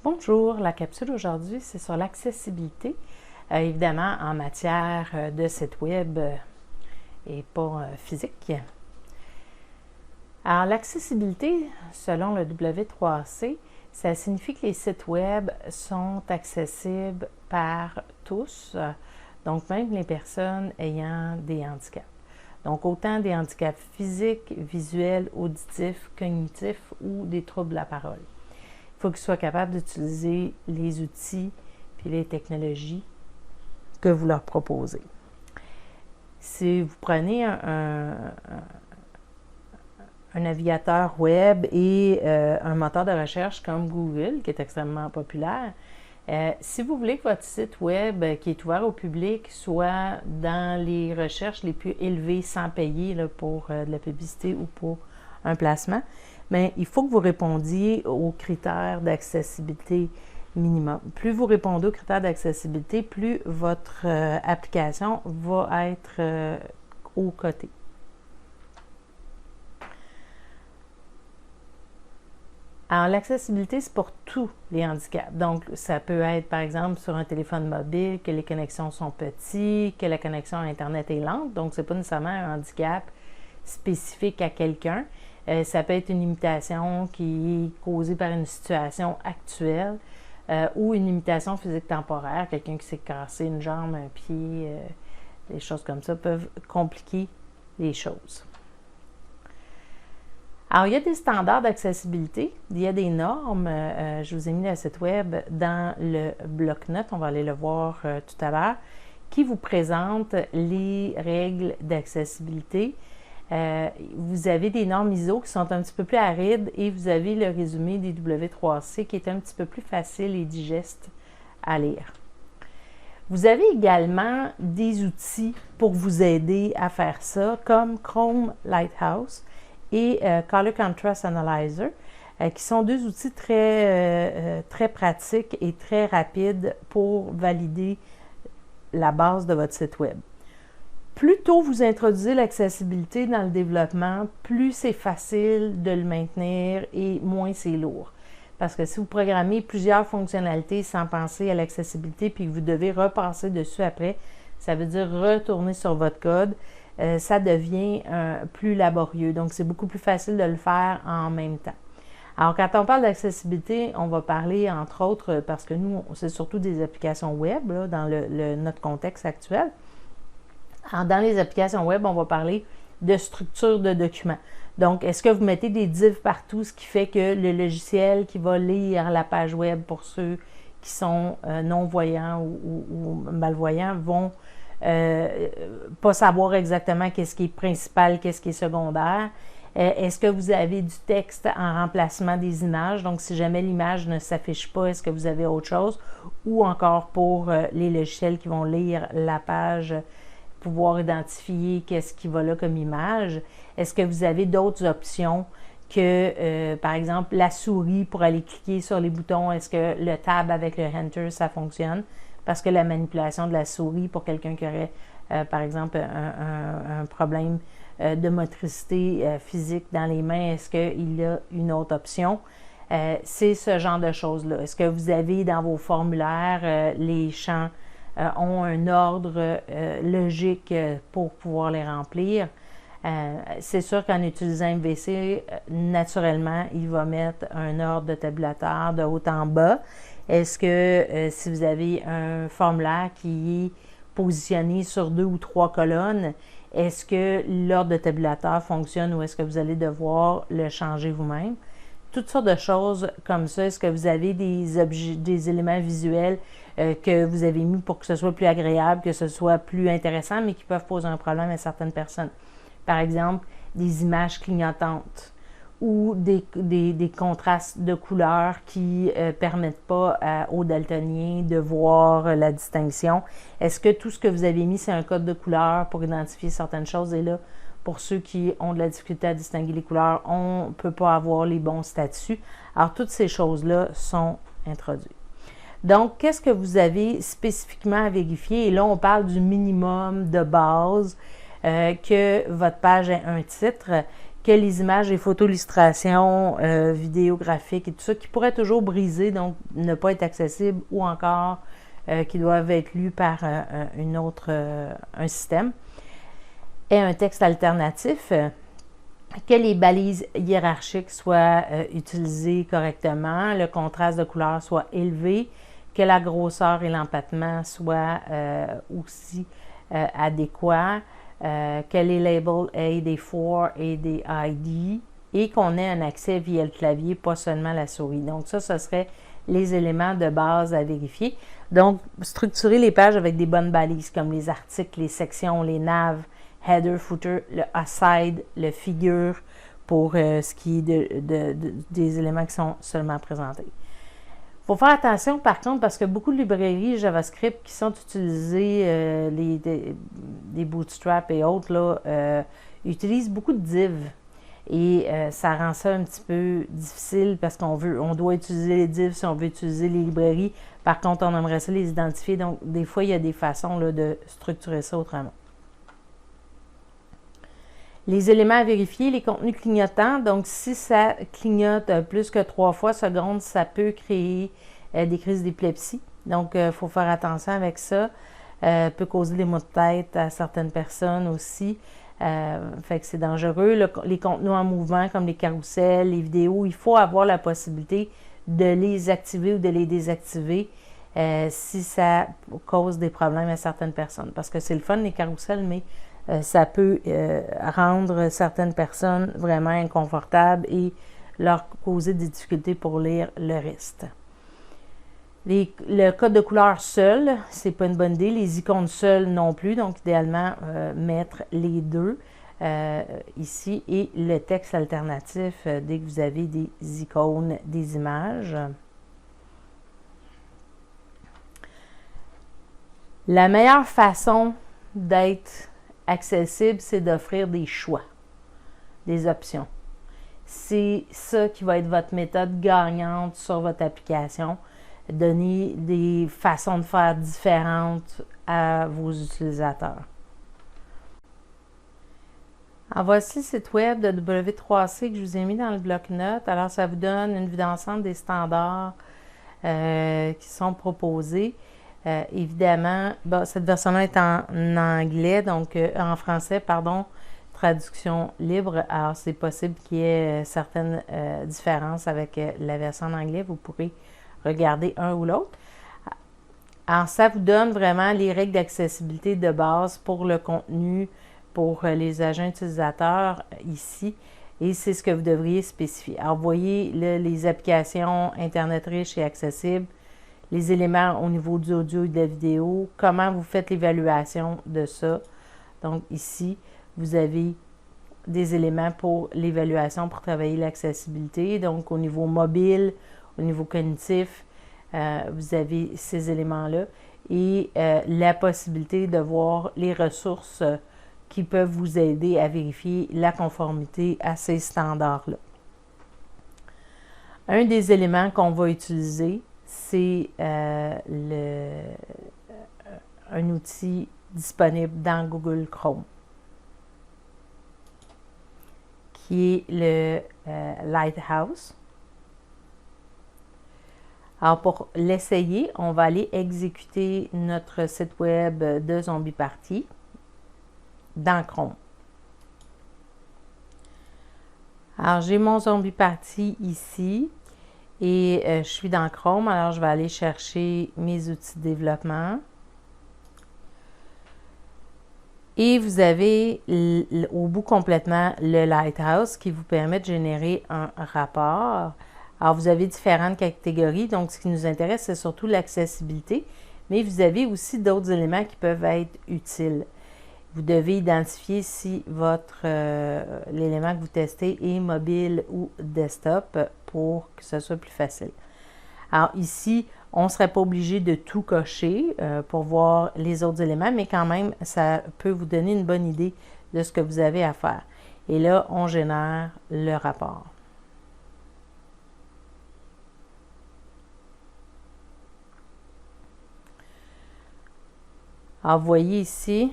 Bonjour, la capsule aujourd'hui, c'est sur l'accessibilité, évidemment en matière de site web et pas physique. Alors, l'accessibilité, selon le W3C, ça signifie que les sites web sont accessibles par tous, donc même les personnes ayant des handicaps. Donc, autant des handicaps physiques, visuels, auditifs, cognitifs ou des troubles de la parole. Il faut qu'ils soient capables d'utiliser les outils et les technologies que vous leur proposez. Si vous prenez un navigateur web et un moteur de recherche comme Google, qui est extrêmement populaire, si vous voulez que votre site web qui est ouvert au public soit dans les recherches les plus élevées sans payer là, pour de la publicité ou pour un placement, mais il faut que vous répondiez aux critères d'accessibilité minimum. Plus vous répondez aux critères d'accessibilité, plus votre application va être aux côtés. Alors, l'accessibilité, c'est pour tous les handicaps. Donc, ça peut être, par exemple, sur un téléphone mobile, que les connexions sont petites, que la connexion à Internet est lente. Donc, ce n'est pas nécessairement un handicap spécifique à quelqu'un. Ça peut être une limitation qui est causée par une situation actuelle ou une limitation physique temporaire. Quelqu'un qui s'est cassé une jambe, un pied, des choses comme ça peuvent compliquer les choses. Alors, il y a des standards d'accessibilité, il y a des normes. Je vous ai mis le site web dans le bloc-notes, on va aller le voir tout à l'heure, qui vous présente les règles d'accessibilité. Vous avez des normes ISO qui sont un petit peu plus arides et vous avez le résumé des W3C qui est un petit peu plus facile et digeste à lire. Vous avez également des outils pour vous aider à faire ça, comme Chrome Lighthouse et Color Contrast Analyzer, qui sont deux outils très pratiques et très rapides pour valider la base de votre site web. Plus tôt vous introduisez l'accessibilité dans le développement, plus c'est facile de le maintenir et moins c'est lourd. Parce que si vous programmez plusieurs fonctionnalités sans penser à l'accessibilité puis que vous devez repasser dessus après, ça veut dire retourner sur votre code, ça devient plus laborieux. Donc, c'est beaucoup plus facile de le faire en même temps. Alors, quand on parle d'accessibilité, on va parler, entre autres, parce que nous, c'est surtout des applications web, là, dans notre contexte actuel. Alors, dans les applications web, on va parler de structure de documents. Donc, est-ce que vous mettez des divs partout, ce qui fait que le logiciel qui va lire la page web pour ceux qui sont non-voyants ou malvoyants vont pas savoir exactement qu'est-ce qui est principal, qu'est-ce qui est secondaire. Est-ce que vous avez du texte en remplacement des images? Donc, si jamais l'image ne s'affiche pas, est-ce que vous avez autre chose? Ou encore pour les logiciels qui vont lire la page, pouvoir identifier qu'est-ce qui va là comme image. Est-ce que vous avez d'autres options que, par exemple, la souris pour aller cliquer sur les boutons? Est-ce que le tab avec le Enter, ça fonctionne? Parce que la manipulation de la souris pour quelqu'un qui aurait, par exemple, un problème de motricité physique dans les mains, est-ce qu'il y a une autre option? C'est ce genre de choses-là. Est-ce que vous avez dans vos formulaires les champs ont un ordre logique pour pouvoir les remplir? C'est sûr qu'en utilisant MVC, naturellement, il va mettre un ordre de tabulateur de haut en bas. Est-ce que si vous avez un formulaire qui est positionné sur 2 ou 3 colonnes, est-ce que l'ordre de tabulateur fonctionne ou est-ce que vous allez devoir le changer vous-même? Toutes sortes de choses comme ça. Est-ce que vous avez des éléments visuels que vous avez mis pour que ce soit plus agréable, que ce soit plus intéressant, mais qui peuvent poser un problème à certaines personnes? Par exemple, des images clignotantes ou des contrastes de couleurs qui ne permettent pas aux daltoniens de voir la distinction. Est-ce que tout ce que vous avez mis, c'est un code de couleur pour identifier certaines choses? Et là, pour ceux qui ont de la difficulté à distinguer les couleurs, on ne peut pas avoir les bons statuts. Alors, toutes ces choses-là sont introduites. Donc, qu'est-ce que vous avez spécifiquement à vérifier? Et là, on parle du minimum de base, que votre page ait un titre, que les images, les photos, illustrations, vidéos, graphiques et tout ça, qui pourraient toujours briser, donc ne pas être accessibles ou encore qui doivent être lus par un système, et un texte alternatif, que les balises hiérarchiques soient utilisées correctement, le contraste de couleur soit élevé, que la grosseur et l'empattement soient aussi adéquats, que les labels aient des for et des ID et qu'on ait un accès via le clavier, pas seulement la souris. Donc ça, ce serait les éléments de base à vérifier. Donc, structurer les pages avec des bonnes balises comme les articles, les sections, les naves, header, footer, le aside, le figure pour ce qui est des éléments qui sont seulement présentés. Il faut faire attention par contre parce que beaucoup de librairies JavaScript qui sont utilisées, des Bootstrap et autres, là, utilisent beaucoup de divs. Et ça rend ça un petit peu difficile parce on doit utiliser les divs si on veut utiliser les librairies. Par contre, on aimerait ça les identifier. Donc, des fois, il y a des façons là, de structurer ça autrement. Les éléments à vérifier, les contenus clignotants. Donc, si ça clignote plus que 3 fois seconde, ça peut créer des crises d'épilepsie. Donc, il faut faire attention avec ça. Peut causer des maux de tête à certaines personnes aussi. Fait que c'est dangereux. Les contenus en mouvement, comme les carousels, les vidéos, il faut avoir la possibilité de les activer ou de les désactiver si ça cause des problèmes à certaines personnes. Parce que c'est le fun, les carousels, mais ça peut rendre certaines personnes vraiment inconfortables et leur causer des difficultés pour lire le reste. Le code de couleur seul, c'est pas une bonne idée. Les icônes seules non plus. Donc, idéalement, mettre les deux ici. Et le texte alternatif, dès que vous avez des icônes, des images. La meilleure façon d'être accessible, c'est d'offrir des choix, des options. C'est ça qui va être votre méthode gagnante sur votre application. Donner des façons de faire différentes à vos utilisateurs. Alors, voici le site web de W3C que je vous ai mis dans le bloc-notes. Alors, ça vous donne une vue d'ensemble des standards qui sont proposés. Évidemment, bon, cette version-là est en anglais, donc en français, pardon, traduction libre. Alors, c'est possible qu'il y ait certaines différences avec la version en anglais. Vous pourrez regarder un ou l'autre. Alors, ça vous donne vraiment les règles d'accessibilité de base pour le contenu, pour les agents utilisateurs ici. Et c'est ce que vous devriez spécifier. Alors, vous voyez là, les applications Internet riches et accessibles, les éléments au niveau du audio et de la vidéo, comment vous faites l'évaluation de ça. Donc, ici, vous avez des éléments pour l'évaluation, pour travailler l'accessibilité. Donc, au niveau mobile, au niveau cognitif, vous avez ces éléments-là et la possibilité de voir les ressources qui peuvent vous aider à vérifier la conformité à ces standards-là. Un des éléments qu'on va utiliser, c'est un outil disponible dans Google Chrome, qui est le Lighthouse. Alors, pour l'essayer, on va aller exécuter notre site web de Zombie Party dans Chrome. Alors, j'ai mon Zombie Party ici et je suis dans Chrome. Alors, je vais aller chercher mes outils de développement. Et vous avez au bout complètement le Lighthouse qui vous permet de générer un rapport. Alors, vous avez différentes catégories. Donc, ce qui nous intéresse, c'est surtout l'accessibilité. Mais vous avez aussi d'autres éléments qui peuvent être utiles. Vous devez identifier si l'élément que vous testez est mobile ou desktop pour que ce soit plus facile. Alors, ici, on ne serait pas obligé de tout cocher pour voir les autres éléments, mais quand même, ça peut vous donner une bonne idée de ce que vous avez à faire. Et là, on génère le rapport. Alors, vous voyez ici,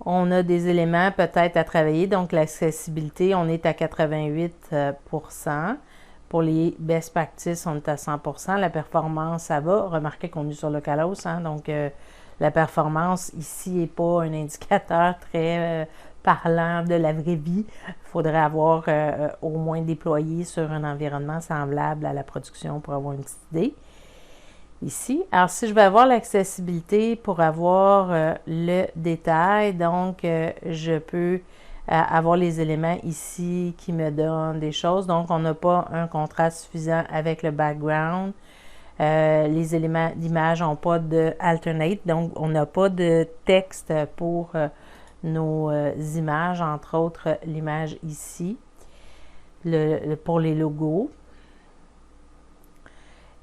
On a des éléments peut-être à travailler, donc l'accessibilité, on est à 88%. Pour les best practices, on est à 100%. La performance, ça va. Remarquez qu'on est sur le Kalos, hein, donc la performance ici n'est pas un indicateur très parlant de la vraie vie. Il faudrait avoir au moins déployé sur un environnement semblable à la production pour avoir une petite idée. Ici. Alors, si je vais avoir l'accessibilité pour avoir le détail, donc je peux avoir les éléments ici qui me donnent des choses. Donc, on n'a pas un contraste suffisant avec le background. Les éléments d'image n'ont pas de alternate, donc on n'a pas de texte pour nos images, entre autres l'image ici, pour les logos.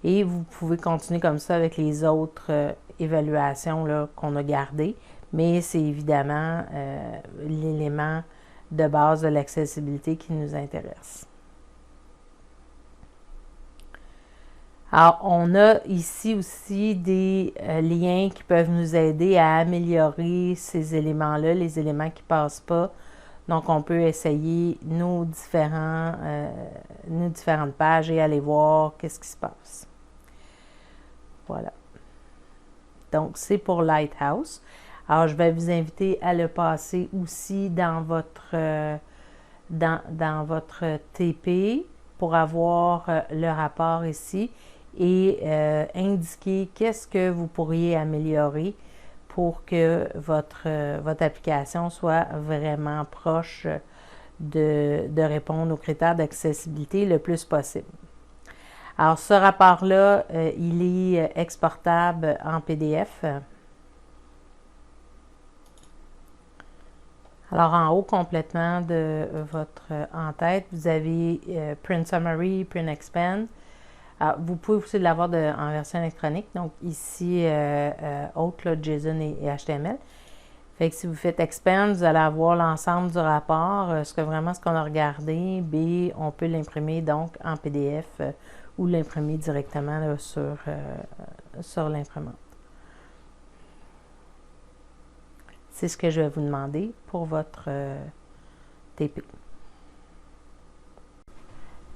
Et vous pouvez continuer comme ça avec les autres évaluations qu'on a gardées, mais c'est évidemment l'élément de base de l'accessibilité qui nous intéresse. Alors, on a ici aussi des liens qui peuvent nous aider à améliorer ces éléments-là, les éléments qui ne passent pas. Donc, on peut essayer nos différentes pages et aller voir qu'est-ce qui se passe. Voilà. Donc, c'est pour Lighthouse. Alors, je vais vous inviter à le passer aussi dans votre TP pour avoir le rapport ici et indiquer qu'est-ce que vous pourriez améliorer pour que votre application soit vraiment proche de répondre aux critères d'accessibilité le plus possible. Alors, ce rapport-là, il est exportable en PDF. Alors, en haut, complètement de votre en-tête, vous avez Print Summary, Print Expand. Alors, vous pouvez aussi l'avoir en version électronique. Donc, ici, autre, là, JSON et HTML. Fait que si vous faites Expand, vous allez avoir l'ensemble du rapport, ce qu'on a regardé. B, on peut l'imprimer donc en PDF ou l'imprimer directement là, sur l'imprimante. C'est ce que je vais vous demander pour votre TP.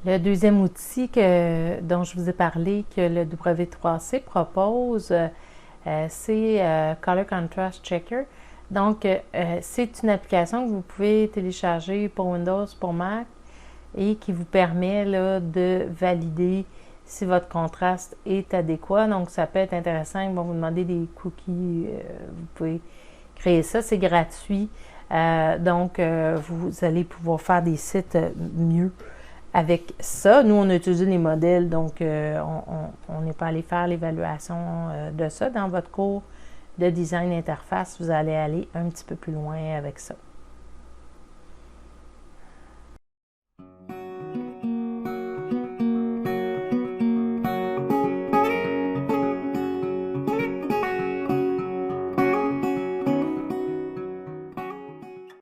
Le deuxième outil dont je vous ai parlé, que le W3C propose, c'est Color Contrast Checker. Donc, c'est une application que vous pouvez télécharger pour Windows, pour Mac, et qui vous permet là, de valider si votre contraste est adéquat. Donc, ça peut être intéressant. Ils vont vous demander des cookies. Vous pouvez créer ça. C'est gratuit. Donc, vous allez pouvoir faire des sites mieux avec ça. Nous, on a utilisé des modèles, donc on n'est pas allé faire l'évaluation de ça. Dans votre cours de design interface, vous allez aller un petit peu plus loin avec ça.